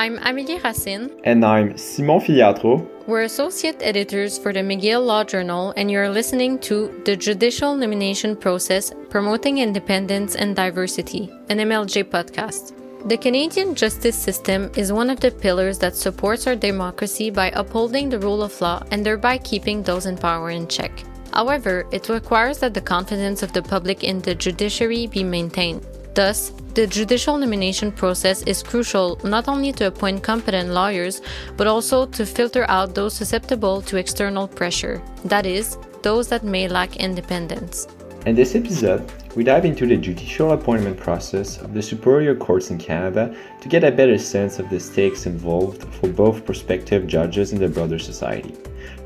I'm Amélie Racine. And I'm Simon Filiatro. We're associate editors for the McGill Law Journal, and you're listening to The Judicial Nomination Process Promoting Independence and Diversity, an MLJ podcast. The Canadian justice system is one of the pillars that supports our democracy by upholding the rule of law and thereby keeping those in power in check. However, it requires that the confidence of the public in the judiciary be maintained. Thus, the judicial nomination process is crucial not only to appoint competent lawyers, but also to filter out those susceptible to external pressure, that is, those that may lack independence. In this episode, we dive into the judicial appointment process of the superior courts in Canada to get a better sense of the stakes involved for both prospective judges and the broader society.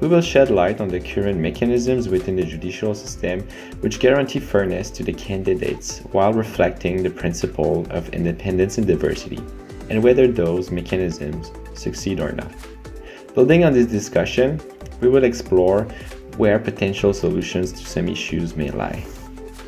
We will shed light on the current mechanisms within the judicial system which guarantee fairness to the candidates while reflecting the principle of independence and diversity, and whether those mechanisms succeed or not. Building on this discussion, we will explore where potential solutions to some issues may lie.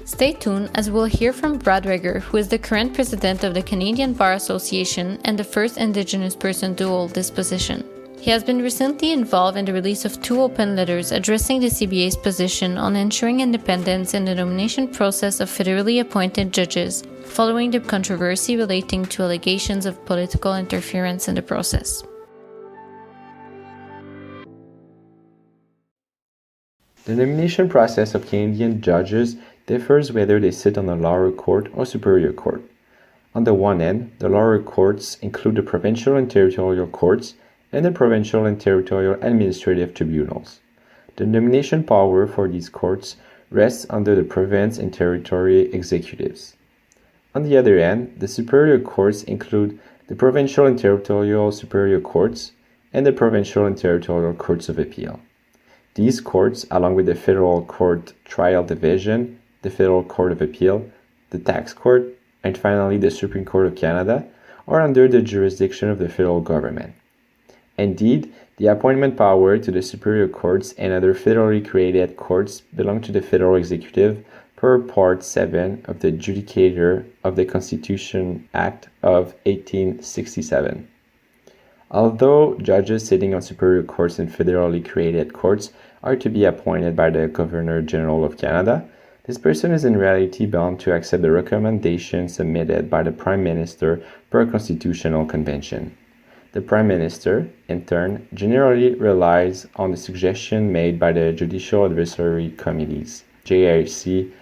Stay tuned as we'll hear from Brad Reger, who is the current president of the Canadian Bar Association and the first Indigenous person to hold this position. He has been recently involved in the release of 2 open letters addressing the CBA's position on ensuring independence in the nomination process of federally appointed judges, following the controversy relating to allegations of political interference in the process. The nomination process of Canadian judges differs whether they sit on a lower court or superior court. On the one end, the lower courts include the provincial and territorial courts and the provincial and territorial administrative tribunals. The nomination power for these courts rests under the province and territory executives. On the other hand, the superior courts include the provincial and territorial superior courts and the provincial and territorial courts of appeal. These courts, along with the Federal Court Trial Division, the Federal Court of Appeal, the Tax Court, and finally the Supreme Court of Canada, are under the jurisdiction of the federal government. Indeed, the appointment power to the superior courts and other federally created courts belong to the federal executive per Part 7 of the Judicature of the Constitution Act of 1867. Although judges sitting on superior courts and federally created courts are to be appointed by the Governor-General of Canada, this person is in reality bound to accept the recommendations submitted by the Prime Minister per Constitutional Convention. The Prime Minister, in turn, generally relies on the suggestion made by the Judicial Advisory Committees, JAC,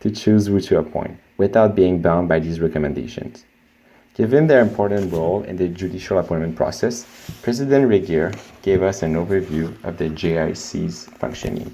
to choose who to appoint, without being bound by these recommendations. Given their important role in the judicial appointment process, President Regier gave us an overview of the JIC's functioning.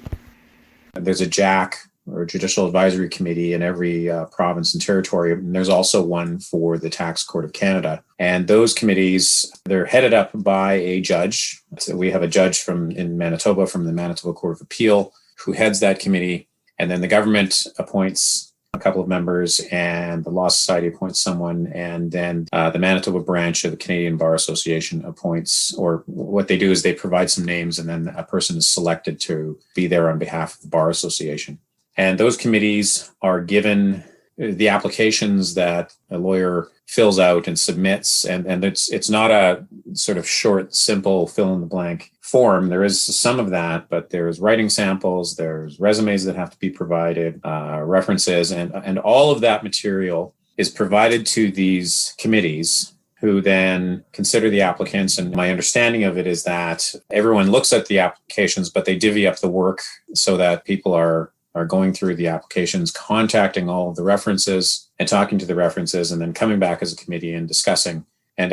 There's a JAC, or Judicial Advisory Committee, in every province and territory. And there's also one for the Tax Court of Canada. And those committees, they're headed up by a judge. So we have a judge in Manitoba from the Manitoba Court of Appeal who heads that committee. And then the government appoints a couple of members and the Law Society appoints someone. And then the Manitoba branch of the Canadian Bar Association appoints, or what they do is they provide some names and then a person is selected to be there on behalf of the Bar Association. And those committees are given the applications that a lawyer fills out and submits. And it's not a sort of short, simple fill-in-the-blank form. There is some of that, but there's writing samples, there's resumes that have to be provided, references, and all of that material is provided to these committees who then consider the applicants. And my understanding of it is that everyone looks at the applications, but they divvy up the work so that people are going through the applications, contacting all of the references and talking to the references, and then coming back as a committee and discussing. And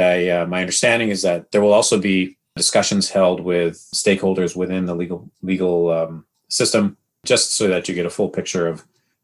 my understanding is that there will also be discussions held with stakeholders within the legal system, just so that you get a full picture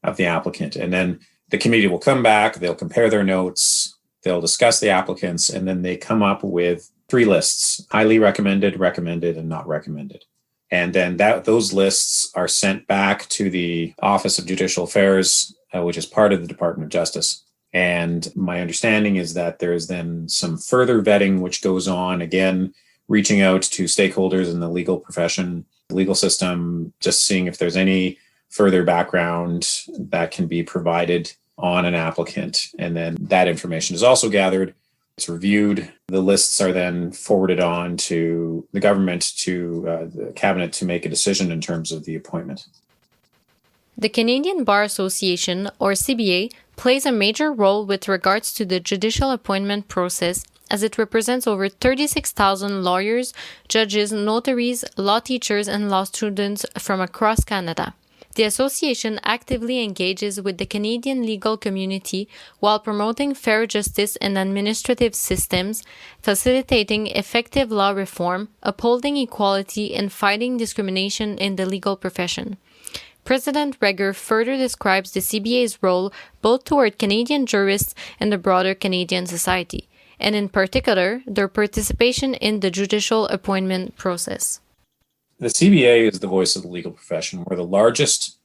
of the applicant. And then the committee will come back, they'll compare their notes, they'll discuss the applicants, and then they come up with 3 lists: highly recommended, recommended, and not recommended. And then those lists are sent back to the Office of Judicial Affairs, which is part of the Department of Justice. And my understanding is that there's then some further vetting which goes on, again, reaching out to stakeholders in the legal profession, the legal system, just seeing if there's any further background that can be provided on an applicant. And then that information is also gathered It's reviewed. The lists are then forwarded on to the government, to the cabinet, to make a decision in terms of the appointment. The Canadian Bar Association, or CBA, plays a major role with regards to the judicial appointment process, as it represents over 36,000 lawyers, judges, notaries, law teachers, and law students from across Canada. The association actively engages with the Canadian legal community while promoting fair justice and administrative systems, facilitating effective law reform, upholding equality, and fighting discrimination in the legal profession. President Reger further describes the CBA's role both toward Canadian jurists and the broader Canadian society, and in particular, their participation in the judicial appointment process. The CBA is the voice of the legal profession. We're the largest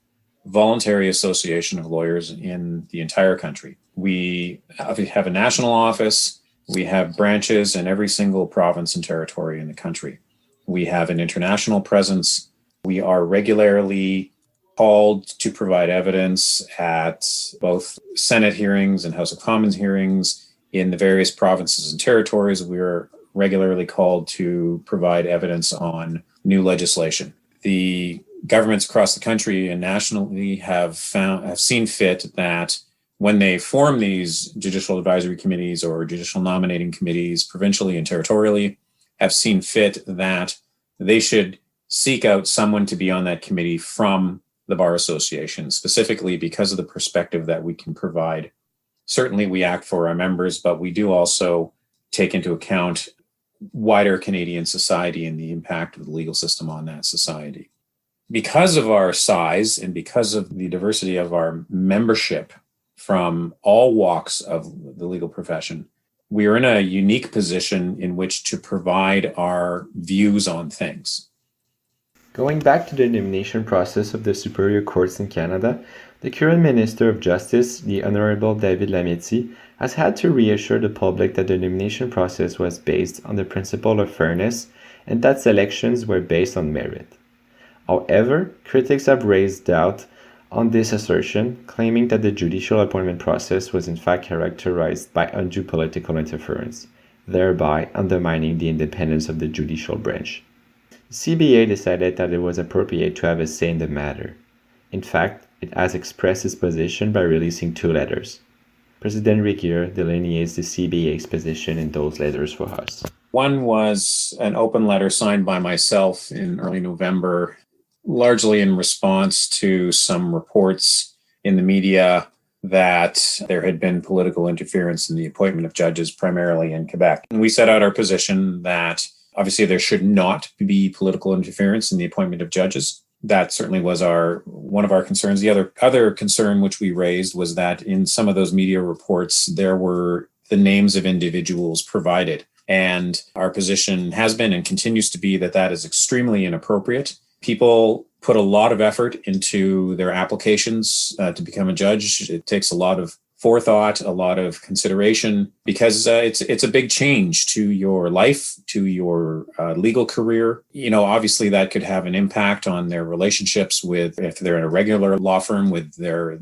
voluntary association of lawyers in the entire country. We have a national office. We have branches in every single province and territory in the country. We have an international presence. We are regularly called to provide evidence at both Senate hearings and House of Commons hearings in the various provinces and territories. We are regularly called to provide evidence on new legislation. The governments across the country and nationally have seen fit that when they form these judicial advisory committees or judicial nominating committees, provincially and territorially, have seen fit that they should seek out someone to be on that committee from the Bar Association, specifically because of the perspective that we can provide. Certainly we act for our members, but we do also take into account wider Canadian society and the impact of the legal system on that society. Because of our size and because of the diversity of our membership from all walks of the legal profession, we are in a unique position in which to provide our views on things. Going back to the nomination process of the Superior Courts in Canada, the current Minister of Justice, the Honorable David Lametti, has had to reassure the public that the nomination process was based on the principle of fairness and that selections were based on merit. However, critics have raised doubt on this assertion, claiming that the judicial appointment process was in fact characterized by undue political interference, thereby undermining the independence of the judicial branch. CBA decided that it was appropriate to have a say in the matter. In fact, it has expressed its position by releasing 2 letters. President Regier delineates the CBA's position in those letters for us. One was an open letter signed by myself in early November, largely in response to some reports in the media that there had been political interference in the appointment of judges, primarily in Quebec. And we set out our position that obviously there should not be political interference in the appointment of judges. That certainly was one of our concerns. The other concern which we raised was that in some of those media reports, there were the names of individuals provided. And our position has been and continues to be that that is extremely inappropriate. People put a lot of effort into their applications to become a judge. It takes a lot of forethought, a lot of consideration, because it's a big change to your life, to your legal career. You know, obviously that could have an impact on their relationships with, if they're in a regular law firm, with their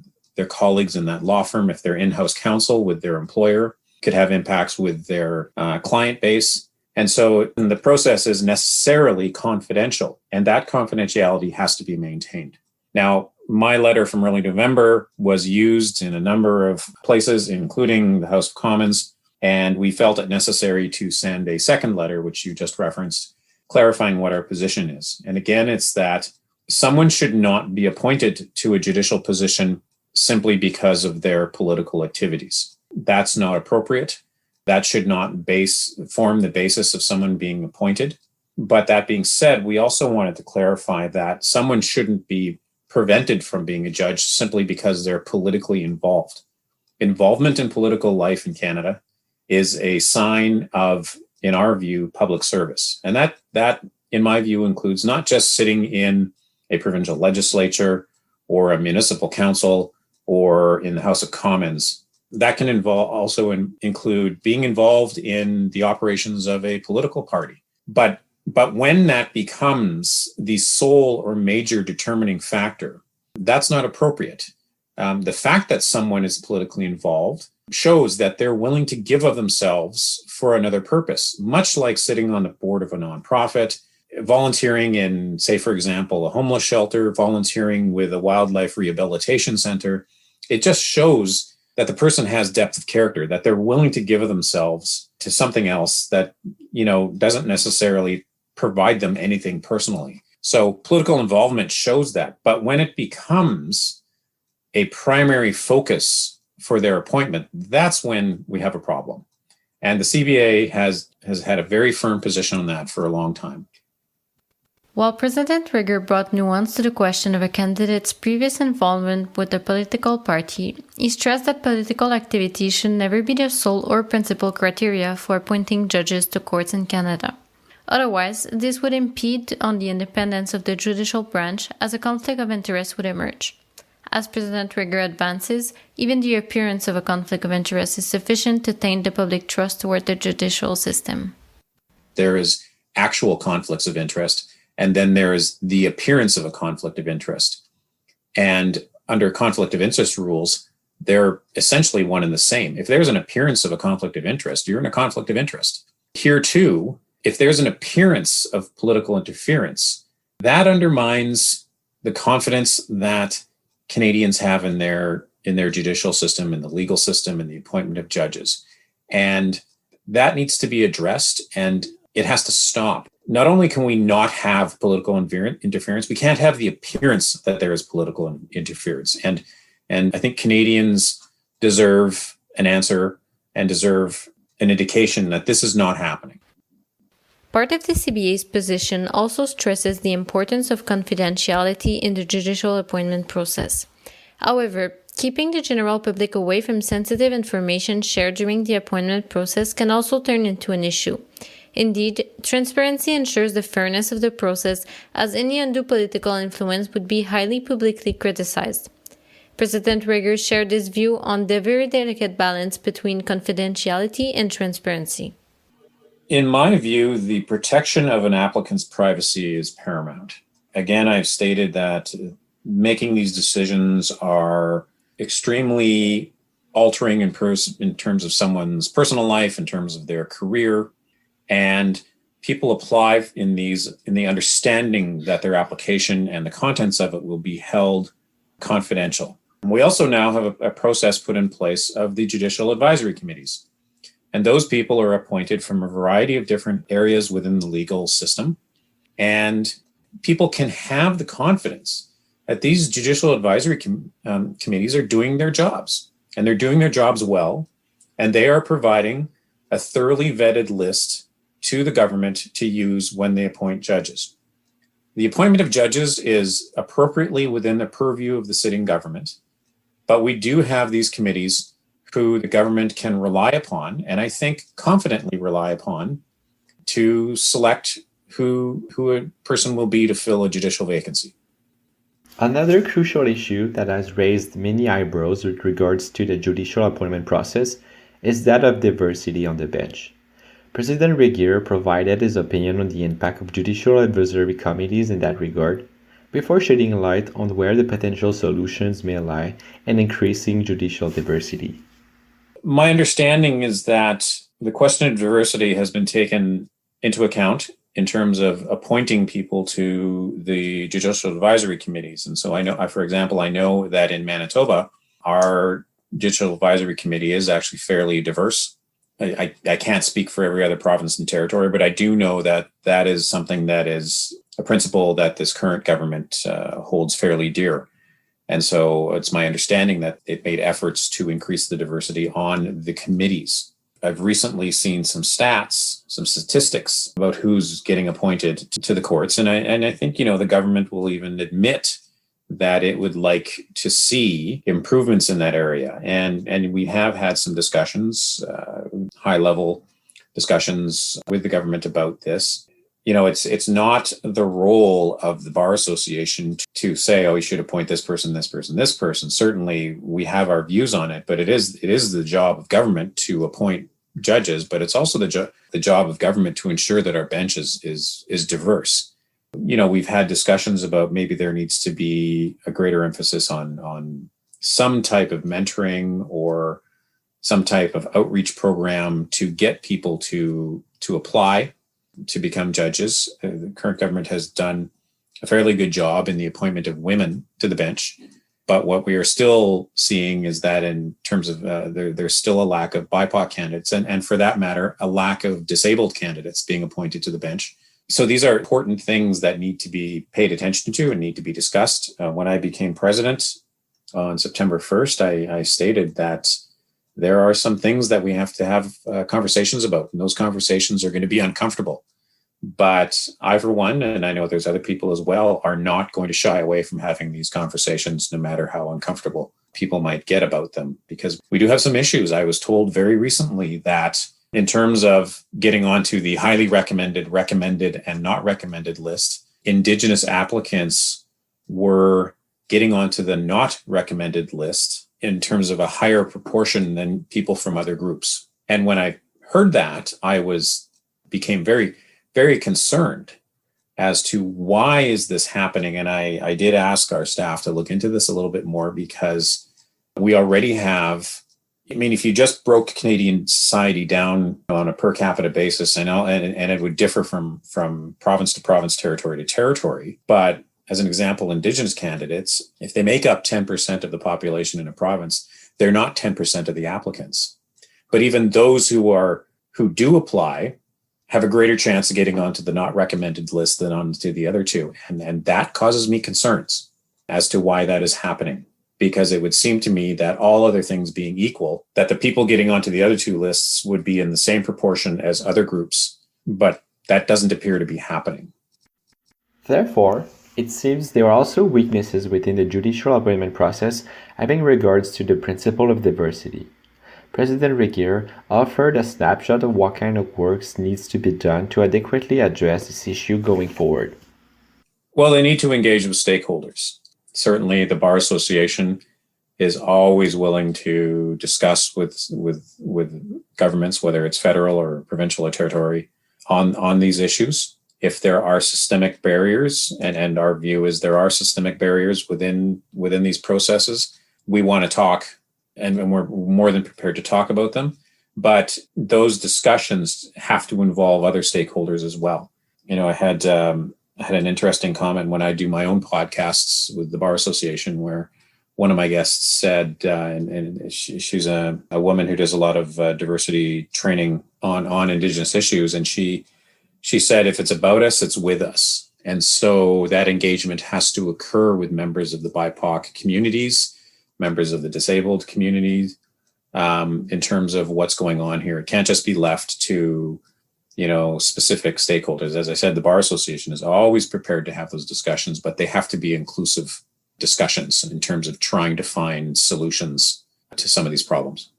colleagues in that law firm, if they're in-house counsel with their employer, could have impacts with their client base. And so the process is necessarily confidential, and that confidentiality has to be maintained. Now, my letter from early November was used in a number of places, including the House of Commons, and we felt it necessary to send a second letter, which you just referenced, clarifying what our position is. And again, it's that someone should not be appointed to a judicial position simply because of their political activities. That's not appropriate. That should not form the basis of someone being appointed. But that being said, we also wanted to clarify that someone shouldn't be prevented from being a judge simply because they're politically involved. Involvement in political life in Canada is a sign of, in our view, public service. And that, in my view, includes not just sitting in a provincial legislature or a municipal council or in the House of Commons. That can include being involved in the operations of a political party. But when that becomes the sole or major determining factor, that's not appropriate. The fact that someone is politically involved shows that they're willing to give of themselves for another purpose, much like sitting on the board of a nonprofit, volunteering in, say, for example, a homeless shelter, volunteering with a wildlife rehabilitation center. It just shows that the person has depth of character, that they're willing to give of themselves to something else that, doesn't necessarily provide them anything personally. So political involvement shows that. But when it becomes a primary focus for their appointment, that's when we have a problem. And the CBA has had a very firm position on that for a long time. While President Rieger brought nuance to the question of a candidate's previous involvement with a political party, he stressed that political activity should never be the sole or principal criteria for appointing judges to courts in Canada. Otherwise, this would impede on the independence of the judicial branch as a conflict of interest would emerge. As President Rieger advances, even the appearance of a conflict of interest is sufficient to taint the public trust toward the judicial system. There is actual conflicts of interest, and then there is the appearance of a conflict of interest. And under conflict of interest rules, they're essentially one and the same. If there's an appearance of a conflict of interest, you're in a conflict of interest. Here too, if there's an appearance of political interference, that undermines the confidence that Canadians have in their judicial system, in the legal system, in the appointment of judges. And that needs to be addressed, and it has to stop. Not only can we not have political interference, we can't have the appearance that there is political interference. And I think Canadians deserve an answer and deserve an indication that this is not happening. Part of the CBA's position also stresses the importance of confidentiality in the judicial appointment process. However, keeping the general public away from sensitive information shared during the appointment process can also turn into an issue. Indeed, transparency ensures the fairness of the process, as any undue political influence would be highly publicly criticized. President Rieger shared this view on the very delicate balance between confidentiality and transparency. In my view, the protection of an applicant's privacy is paramount. Again, I've stated that making these decisions are extremely altering in terms of someone's personal life, in terms of their career, and people apply in the understanding that their application and the contents of it will be held confidential. We also now have a process put in place of the judicial advisory committees. And those people are appointed from a variety of different areas within the legal system. And people can have the confidence that these judicial advisory committees are doing their jobs. And they're doing their jobs well. And they are providing a thoroughly vetted list to the government to use when they appoint judges. The appointment of judges is appropriately within the purview of the sitting government. But we do have these committees who the government can rely upon, and I think confidently rely upon, to select who a person will be to fill a judicial vacancy. Another crucial issue that has raised many eyebrows with regards to the judicial appointment process is that of diversity on the bench. President Rieger provided his opinion on the impact of judicial advisory committees in that regard, before shedding light on where the potential solutions may lie in increasing judicial diversity. My understanding is that the question of diversity has been taken into account in terms of appointing people to the judicial advisory committees. And so I know, for example, I know that in Manitoba, our judicial advisory committee is actually fairly diverse. I can't speak for every other province and territory, but I do know that that is something that is a principle that this current government holds fairly dear. And so it's my understanding that it made efforts to increase the diversity on the committees. I've recently seen some statistics about who's getting appointed to the courts. And I think, the government will even admit that it would like to see improvements in that area. And we have had some discussions, high-level discussions with the government about this. It's not the role of the Bar Association to say, oh, you should appoint this person, this person, this person. Certainly, we have our views on it, but it is the job of government to appoint judges, but it's also the job of government to ensure that our bench is diverse. We've had discussions about maybe there needs to be a greater emphasis on some type of mentoring or some type of outreach program to get people to apply to become judges. The current government has done a fairly good job in the appointment of women to the bench. But what we are still seeing is that in terms of there's still a lack of BIPOC candidates, and for that matter, a lack of disabled candidates being appointed to the bench. So these are important things that need to be paid attention to and need to be discussed. When I became president on September 1st, I stated that there are some things that we have to have conversations about, and those conversations are going to be uncomfortable. But I, for one, and I know there's other people as well, are not going to shy away from having these conversations, no matter how uncomfortable people might get about them, because we do have some issues. I was told very recently that in terms of getting onto the highly recommended, and not recommended list, Indigenous applicants were getting onto the not recommended list in terms of a higher proportion than people from other groups. And when I heard that, I became very, very concerned as to why is this happening. And I did ask our staff to look into this a little bit more, because we already have, if you just broke Canadian society down on a per capita basis, and it would differ from province to province, territory to territory. But as an example, Indigenous candidates, if they make up 10% of the population in a province, they're not 10% of the applicants. But even those who do apply have a greater chance of getting onto the not recommended list than onto the other two. And that causes me concerns as to why that is happening, because it would seem to me that all other things being equal, that the people getting onto the other two lists would be in the same proportion as other groups, but that doesn't appear to be happening. Therefore, it seems there are also weaknesses within the judicial appointment process having regards to the principle of diversity. President Regier offered a snapshot of what kind of works needs to be done to adequately address this issue going forward. Well, they need to engage with stakeholders. Certainly, the Bar Association is always willing to discuss with governments, whether it's federal or provincial or territory, on these issues. If there are systemic barriers, and our view is there are systemic barriers within these processes, we want to talk. And we're more than prepared to talk about them. But those discussions have to involve other stakeholders as well. I had an interesting comment when I do my own podcasts with the Bar Association, where one of my guests said, and she's a woman who does a lot of diversity training on Indigenous issues. And she said, if it's about us, it's with us. And so that engagement has to occur with members of the BIPOC communities, members of the disabled communities, in terms of what's going on here. It can't just be left to, specific stakeholders. As I said, the Bar Association is always prepared to have those discussions, but they have to be inclusive discussions in terms of trying to find solutions to some of these problems.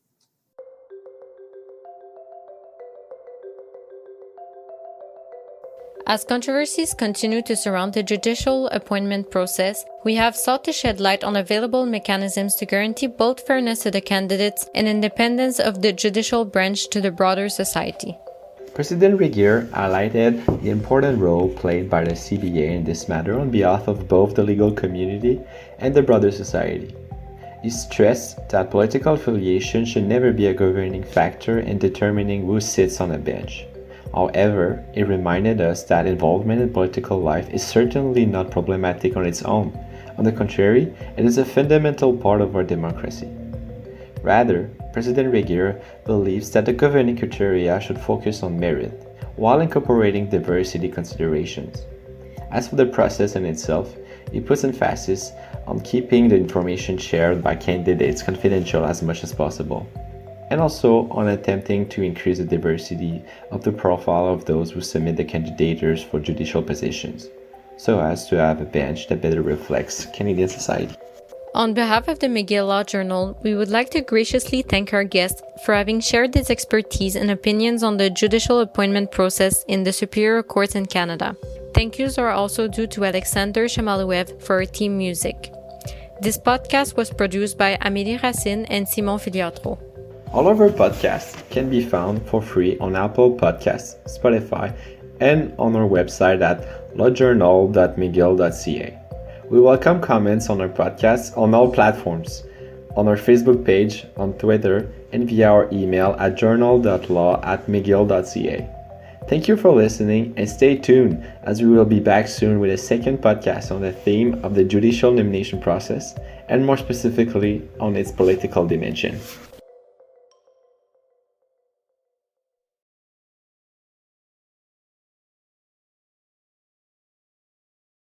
As controversies continue to surround the judicial appointment process, we have sought to shed light on available mechanisms to guarantee both fairness to the candidates and independence of the judicial branch to the broader society. President Regier highlighted the important role played by the CBA in this matter on behalf of both the legal community and the broader society. He stressed that political affiliation should never be a governing factor in determining who sits on a bench. However, it reminded us that involvement in political life is certainly not problematic on its own. On the contrary, it is a fundamental part of our democracy. Rather, President Regier believes that the governing criteria should focus on merit, while incorporating diversity considerations. As for the process in itself, he puts emphasis on keeping the information shared by candidates confidential as much as possible, and also on attempting to increase the diversity of the profile of those who submit the candidatures for judicial positions, so as to have a bench that better reflects Canadian society. On behalf of the McGill Law Journal, we would like to graciously thank our guest for having shared his expertise and opinions on the judicial appointment process in the Superior Courts in Canada. Thank yous are also due to Alexander Chamalouev for our theme music. This podcast was produced by Amélie Racine and Simon Filiatro. All of our podcasts can be found for free on Apple Podcasts, Spotify, and on our website at lawjournal.mcgill.ca. We welcome comments on our podcasts on all platforms. on our Facebook page, on Twitter, and via our email at journal.law@mcgill.ca. Thank you for listening, and stay tuned as we will be back soon with a second podcast on the theme of the judicial nomination process, and more specifically on its political dimension.